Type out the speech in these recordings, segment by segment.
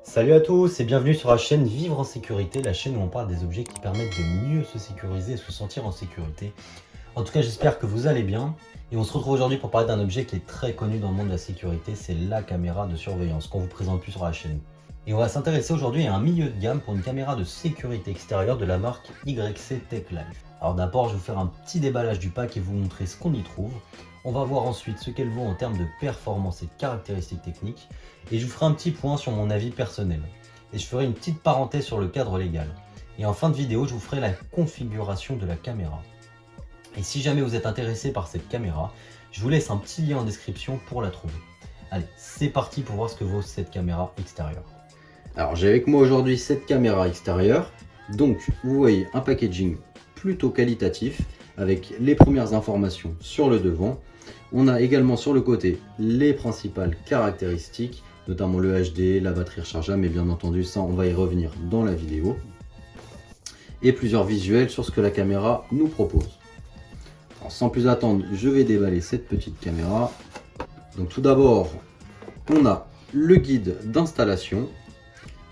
Salut à tous et bienvenue sur la chaîne Vivre en sécurité, la chaîne où on parle des objets qui permettent de mieux se sécuriser et se sentir en sécurité. En tout cas, j'espère que vous allez bien et on se retrouve aujourd'hui pour parler d'un objet qui est très connu dans le monde de la sécurité, c'est la caméra de surveillance qu'on vous présente plus sur la chaîne. Et on va s'intéresser aujourd'hui à un milieu de gamme pour une caméra de sécurité extérieure de la marque YC Tech Life. Alors d'abord, je vais vous faire un petit déballage du pack et vous montrer ce qu'on y trouve. On va voir ensuite ce qu'elle vaut en termes de performance et de caractéristiques techniques. Et je vous ferai un petit point sur mon avis personnel. Et je ferai une petite parenthèse sur le cadre légal. Et en fin de vidéo, je vous ferai la configuration de la caméra. Et si jamais vous êtes intéressé par cette caméra, je vous laisse un petit lien en description pour la trouver. Allez, c'est parti pour voir ce que vaut cette caméra extérieure. Alors j'ai avec moi aujourd'hui cette caméra extérieure. Donc vous voyez un packaging plutôt qualitatif avec les premières informations sur le devant. On a également sur le côté les principales caractéristiques, notamment le HD, la batterie rechargeable, mais bien entendu ça on va y revenir dans la vidéo. Et plusieurs visuels sur ce que la caméra nous propose. Alors, sans plus attendre, je vais déballer cette petite caméra. Donc tout d'abord, on a le guide d'installation.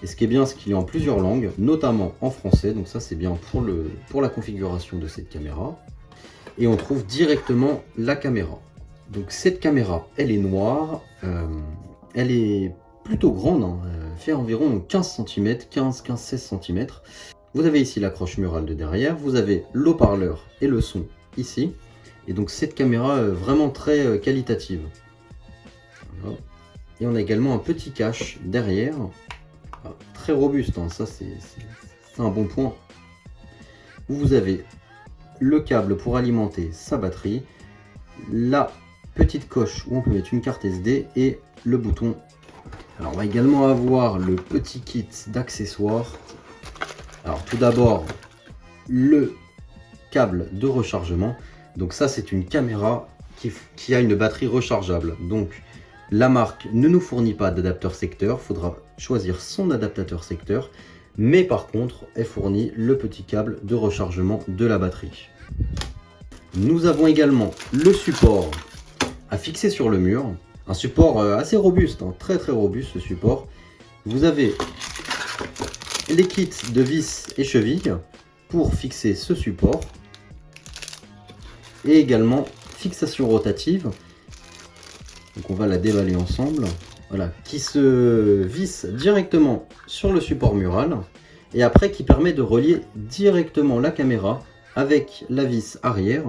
Et ce qui est bien, c'est qu'il est en plusieurs langues, notamment en français. Donc ça, c'est bien pour la configuration de cette caméra. Et on trouve directement la caméra. Donc cette caméra, elle est noire. Elle est plutôt grande. Hein, elle fait environ 15 cm, 15-16 cm. Vous avez ici l'accroche murale de derrière. Vous avez l'haut-parleur et le son ici. Et donc cette caméra vraiment très qualitative. Voilà. Et on a également un petit cache derrière. Très robuste, hein. Ça c'est un bon point. Vous avez le câble pour alimenter sa batterie, la petite coche où on peut mettre une carte SD et le bouton. Alors on va également avoir le petit kit d'accessoires. Alors tout d'abord le câble de rechargement. Donc ça c'est une caméra qui a une batterie rechargeable. Donc la marque ne nous fournit pas d'adapteur secteur, il faudra choisir son adaptateur secteur, mais par contre, elle fournit le petit câble de rechargement de la batterie. Nous avons également le support à fixer sur le mur, un support assez robuste, hein, très robuste ce support. Vous avez les kits de vis et chevilles pour fixer ce support, et également fixation rotative. Donc on va la déballer ensemble, voilà, qui se visse directement sur le support mural et après qui permet de relier directement la caméra avec la vis arrière.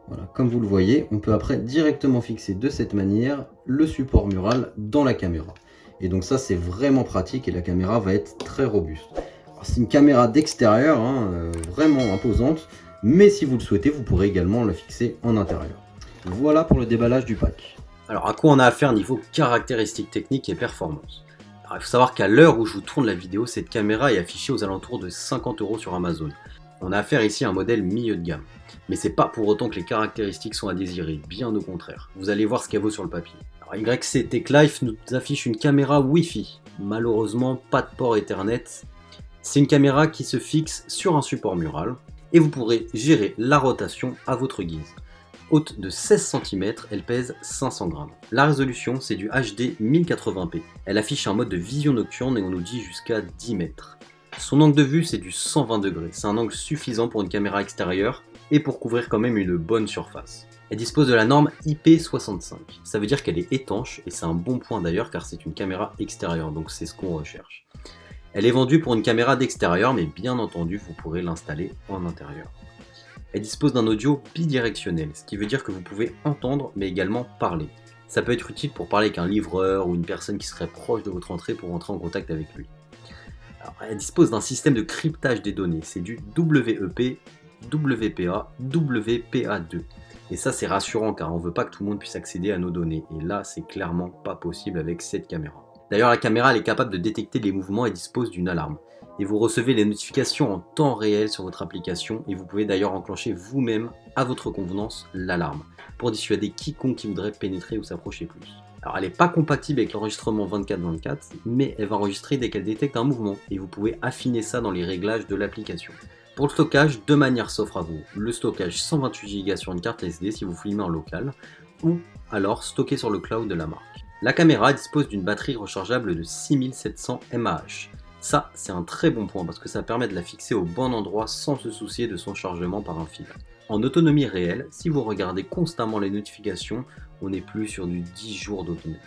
Voilà, comme vous le voyez, on peut après directement fixer de cette manière le support mural dans la caméra. Et donc ça c'est vraiment pratique et la caméra va être très robuste. C'est une caméra d'extérieur, hein, vraiment imposante, mais si vous le souhaitez, vous pourrez également la fixer en intérieur. Voilà pour le déballage du pack. Alors à quoi on a affaire niveau caractéristiques techniques et performance? Alors il faut savoir qu'à l'heure où je vous tourne la vidéo, cette caméra est affichée aux alentours de 50 € sur Amazon. On a affaire ici à un modèle milieu de gamme. Mais c'est pas pour autant que les caractéristiques sont à désirer, bien au contraire. Vous allez voir ce qu'elle vaut sur le papier. Alors YC Tech Life nous affiche une caméra Wi-Fi. Malheureusement, pas de port Ethernet. C'est une caméra qui se fixe sur un support mural et vous pourrez gérer la rotation à votre guise. Haute de 16 cm, elle pèse 500 grammes. La résolution, c'est du HD 1080p. Elle affiche un mode de vision nocturne et on nous dit jusqu'à 10 mètres. Son angle de vue, c'est du 120 degrés. C'est un angle suffisant pour une caméra extérieure et pour couvrir quand même une bonne surface. Elle dispose de la norme IP65. Ça veut dire qu'elle est étanche et c'est un bon point d'ailleurs car c'est une caméra extérieure, donc c'est ce qu'on recherche. Elle est vendue pour une caméra d'extérieur, mais bien entendu, vous pourrez l'installer en intérieur. Elle dispose d'un audio bidirectionnel, ce qui veut dire que vous pouvez entendre mais également parler. Ça peut être utile pour parler avec un livreur ou une personne qui serait proche de votre entrée pour entrer en contact avec lui. Alors, elle dispose d'un système de cryptage des données, c'est du WEP, WPA, WPA2. Et ça c'est rassurant car on ne veut pas que tout le monde puisse accéder à nos données. Et là c'est clairement pas possible avec cette caméra. D'ailleurs la caméra elle est capable de détecter les mouvements et dispose d'une alarme. Et vous recevez les notifications en temps réel sur votre application et vous pouvez d'ailleurs enclencher vous-même à votre convenance l'alarme pour dissuader quiconque qui voudrait pénétrer ou s'approcher plus. Alors elle n'est pas compatible avec l'enregistrement 24/24 mais elle va enregistrer dès qu'elle détecte un mouvement et vous pouvez affiner ça dans les réglages de l'application. Pour le stockage, deux manières s'offrent à vous. Le stockage 128 Go sur une carte SD si vous filmez en local ou alors stocker sur le cloud de la marque. La caméra dispose d'une batterie rechargeable de 6700 mAh. Ça, c'est un très bon point parce que ça permet de la fixer au bon endroit sans se soucier de son chargement par un fil. En autonomie réelle, si vous regardez constamment les notifications, on n'est plus sur du 10 jours d'autonomie.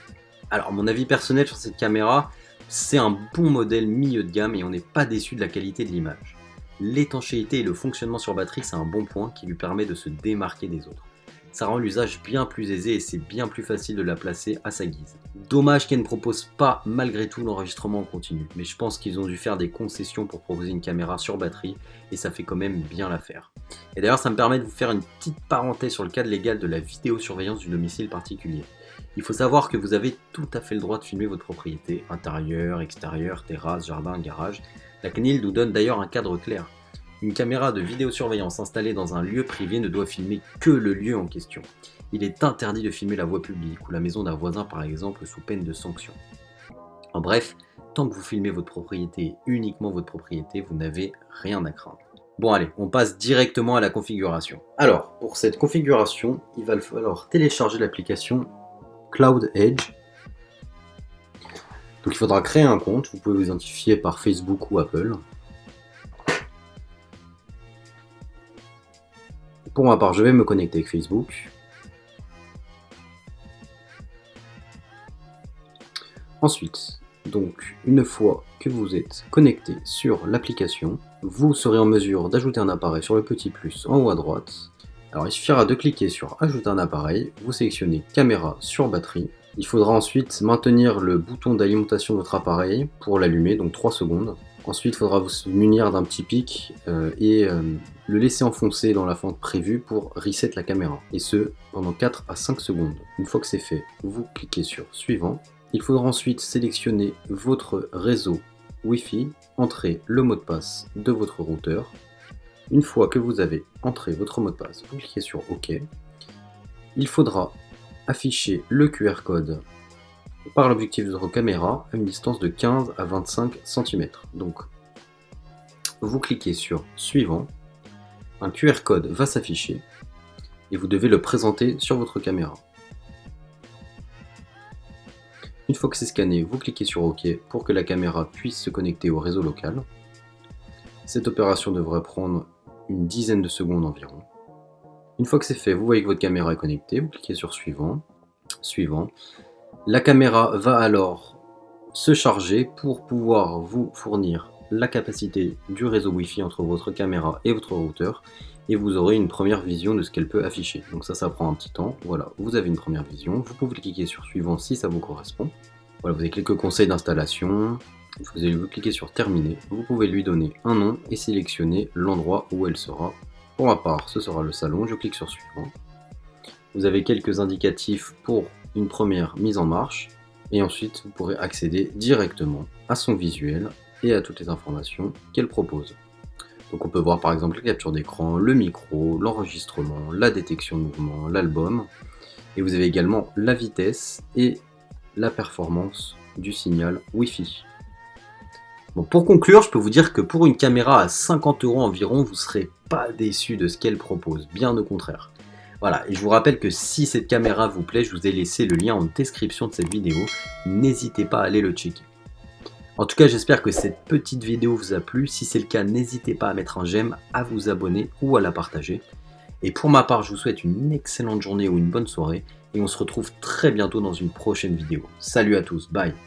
Alors, mon avis personnel sur cette caméra, c'est un bon modèle milieu de gamme et on n'est pas déçu de la qualité de l'image. L'étanchéité et le fonctionnement sur batterie, c'est un bon point qui lui permet de se démarquer des autres. Ça rend l'usage bien plus aisé et c'est bien plus facile de la placer à sa guise. Dommage qu'elle ne propose pas malgré tout l'enregistrement en continu, mais je pense qu'ils ont dû faire des concessions pour proposer une caméra sur batterie et ça fait quand même bien l'affaire. Et d'ailleurs ça me permet de vous faire une petite parenthèse sur le cadre légal de la vidéosurveillance du domicile particulier. Il faut savoir que vous avez tout à fait le droit de filmer votre propriété, intérieur, extérieur, terrasse, jardin, garage. La CNIL nous donne d'ailleurs un cadre clair. Une caméra de vidéosurveillance installée dans un lieu privé ne doit filmer que le lieu en question. Il est interdit de filmer la voie publique ou la maison d'un voisin par exemple sous peine de sanction. En bref, tant que vous filmez votre propriété et uniquement votre propriété, vous n'avez rien à craindre. Bon allez, on passe directement à la configuration. Alors, pour cette configuration, il va falloir télécharger l'application Cloud Edge. Donc il faudra créer un compte, vous pouvez vous identifier par Facebook ou Apple. Pour ma part, je vais me connecter avec Facebook. Ensuite, donc, une fois que vous êtes connecté sur l'application, vous serez en mesure d'ajouter un appareil sur le petit plus en haut à droite. Alors, il suffira de cliquer sur Ajouter un appareil, vous sélectionnez Caméra sur batterie. Il faudra ensuite maintenir le bouton d'alimentation de votre appareil pour l'allumer, donc 3 secondes. Ensuite, il faudra vous munir d'un petit pic et le laisser enfoncer dans la fente prévue pour reset la caméra. Et ce, pendant 4 à 5 secondes. Une fois que c'est fait, vous cliquez sur Suivant. Il faudra ensuite sélectionner votre réseau Wi-Fi, entrer le mot de passe de votre routeur. Une fois que vous avez entré votre mot de passe, vous cliquez sur OK. Il faudra afficher le QR code par l'objectif de votre caméra à une distance de 15 à 25 cm. Donc, vous cliquez sur Suivant, un QR code va s'afficher et vous devez le présenter sur votre caméra. Une fois que c'est scanné, vous cliquez sur OK pour que la caméra puisse se connecter au réseau local. Cette opération devrait prendre une dizaine de secondes environ. Une fois que c'est fait, vous voyez que votre caméra est connectée, vous cliquez sur Suivant. La caméra va alors se charger pour pouvoir vous fournir la capacité du réseau Wi-Fi entre votre caméra et votre routeur et vous aurez une première vision de ce qu'elle peut afficher. Donc ça prend un petit temps. Voilà, vous avez une première vision. Vous pouvez cliquer sur Suivant si ça vous correspond. Voilà, vous avez quelques conseils d'installation. Vous allez vous cliquer sur Terminer. Vous pouvez lui donner un nom et sélectionner l'endroit où elle sera. Pour ma part, ce sera le salon. Je clique sur Suivant. Vous avez quelques indicatifs pour une première mise en marche. Et ensuite, vous pourrez accéder directement à son visuel et à toutes les informations qu'elle propose. Donc on peut voir par exemple la capture d'écran, le micro, l'enregistrement, la détection de mouvement, l'album. Et vous avez également la vitesse et la performance du signal Wi-Fi. Bon, pour conclure, je peux vous dire que pour une caméra à 50 € environ, vous ne serez pas déçu de ce qu'elle propose, bien au contraire. Voilà, et je vous rappelle que si cette caméra vous plaît, je vous ai laissé le lien en description de cette vidéo. N'hésitez pas à aller le checker. En tout cas, j'espère que cette petite vidéo vous a plu. Si c'est le cas, n'hésitez pas à mettre un j'aime, à vous abonner ou à la partager. Et pour ma part, je vous souhaite une excellente journée ou une bonne soirée. Et on se retrouve très bientôt dans une prochaine vidéo. Salut à tous, bye!